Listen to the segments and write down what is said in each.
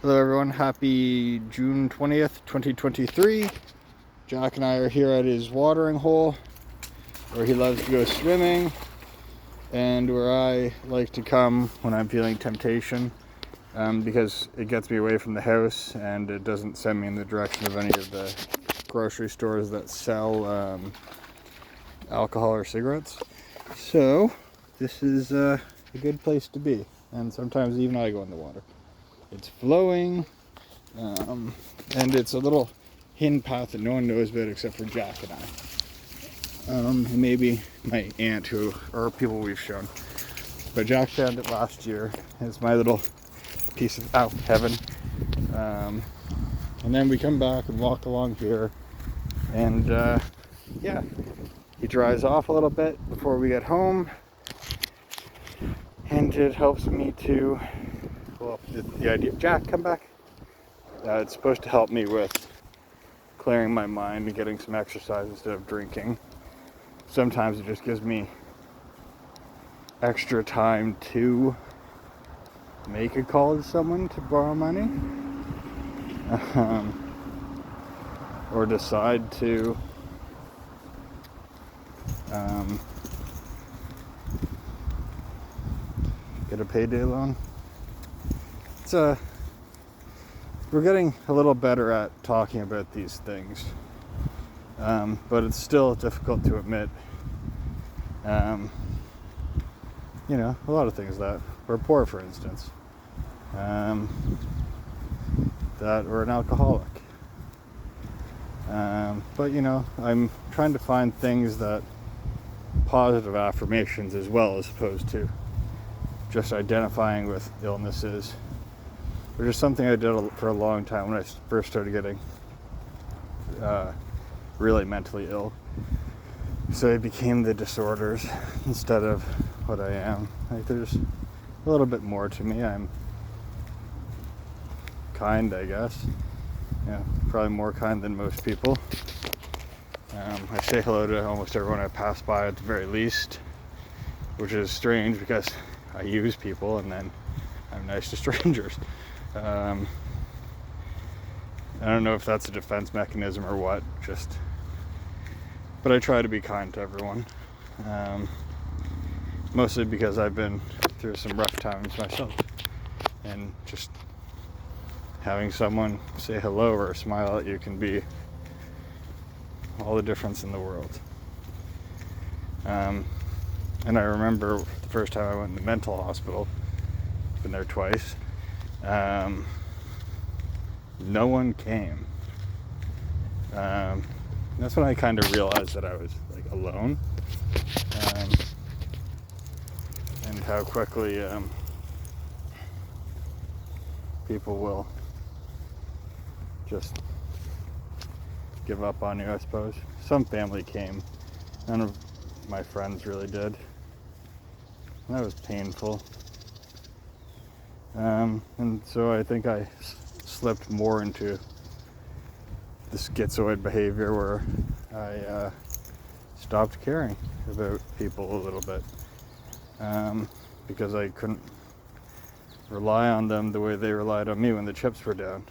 Hello everyone, happy June 20th, 2023. Jack and I are here at his watering hole where he loves to go swimming and where I like to come when I'm feeling temptation because it gets me away from the house and it doesn't send me in the direction of any of the grocery stores that sell alcohol or cigarettes. So this is a good place to be, and sometimes even I go in the water. It's flowing, and it's a little hidden path that no one knows about except for Jack and I. And maybe my aunt, or people we've shown. But Jack found it last year. It's my little piece of heaven. And then we come back and walk along here, and yeah, he dries off a little bit before we get home, and it helps me to. Well, the idea of Jack, come back. It's supposed to help me with clearing my mind and getting some exercise instead of drinking. Sometimes it just gives me extra time to make a call to someone to borrow money, or decide to get a payday loan. We're getting a little better at talking about these things, but it's still difficult to admit. A lot of things that we're poor, for instance, that we're an alcoholic. But I'm trying to find things that positive affirmations as well, as opposed to just identifying with illnesses, which is something I did for a long time when I first started getting really mentally ill. So it became the disorders instead of what I am. Like, there's a little bit more to me. I'm kind, I guess. Probably more kind than most people. I say hello to almost everyone I pass by at the very least, which is strange because I use people and then I'm nice to strangers. I don't know if that's a defense mechanism or what, but I try to be kind to everyone. Mostly because I've been through some rough times myself, and just having someone say hello or smile at you can be all the difference in the world. And I remember the first time I went to the mental hospital, been there twice, no one came. That's when I kind of realized that I was like alone, and how quickly people will just give up on you, I suppose. Some family came. None of my friends really did. And that was painful. And so I think I slipped more into the schizoid behavior where I stopped caring about people a little bit, because I couldn't rely on them the way they relied on me when the chips were down.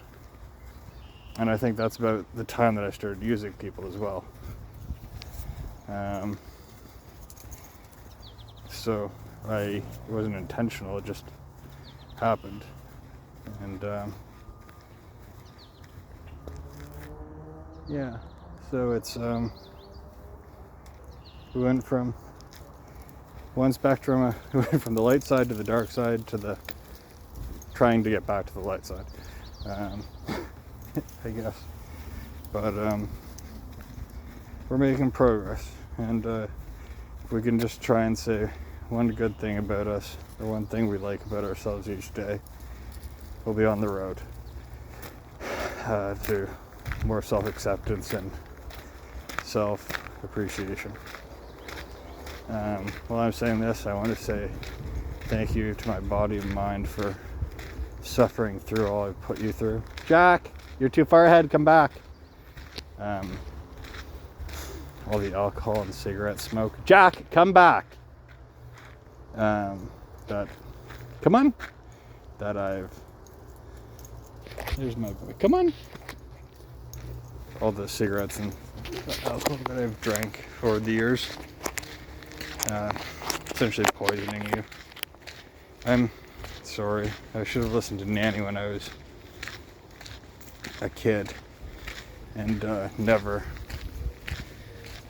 And I think that's about the time that I started using people as well. So it wasn't intentional, it just happened. And yeah, so it's we went from one spectrum, we went from the light side to the dark side to the trying to get back to the light side, I guess. But we're making progress, and if we can just try and say one good thing about us, or one thing we like about ourselves each day, we'll be on the road to more self-acceptance and self-appreciation. While I'm saying this, I want to say thank you to my body and mind for suffering through all I've put you through. Jack, you're too far ahead, come back. All the alcohol and cigarette smoke. Jack, come back. That I've There's my boy. Come on. All the cigarettes and alcohol that I've drank over the years, essentially poisoning you. I'm sorry. I should have listened to Nanny when I was a kid and never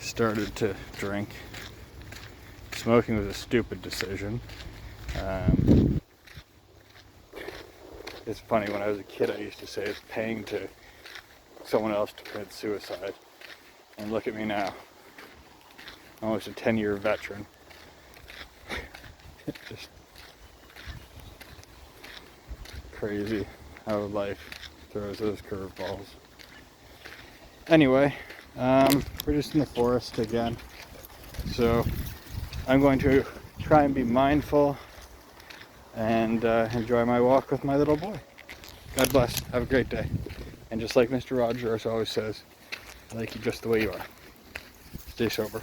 started to drink. Smoking was a stupid decision. It's funny, when I was a kid I used to say it's paying to someone else to commit suicide. And look at me now. Almost a 10-year veteran. Just crazy how life throws those curveballs. Anyway, we're just in the forest again. So I'm going to try and be mindful and enjoy my walk with my little boy. God bless. Have a great day. And just like Mr. Rogers always says, I like you just the way you are. Stay sober.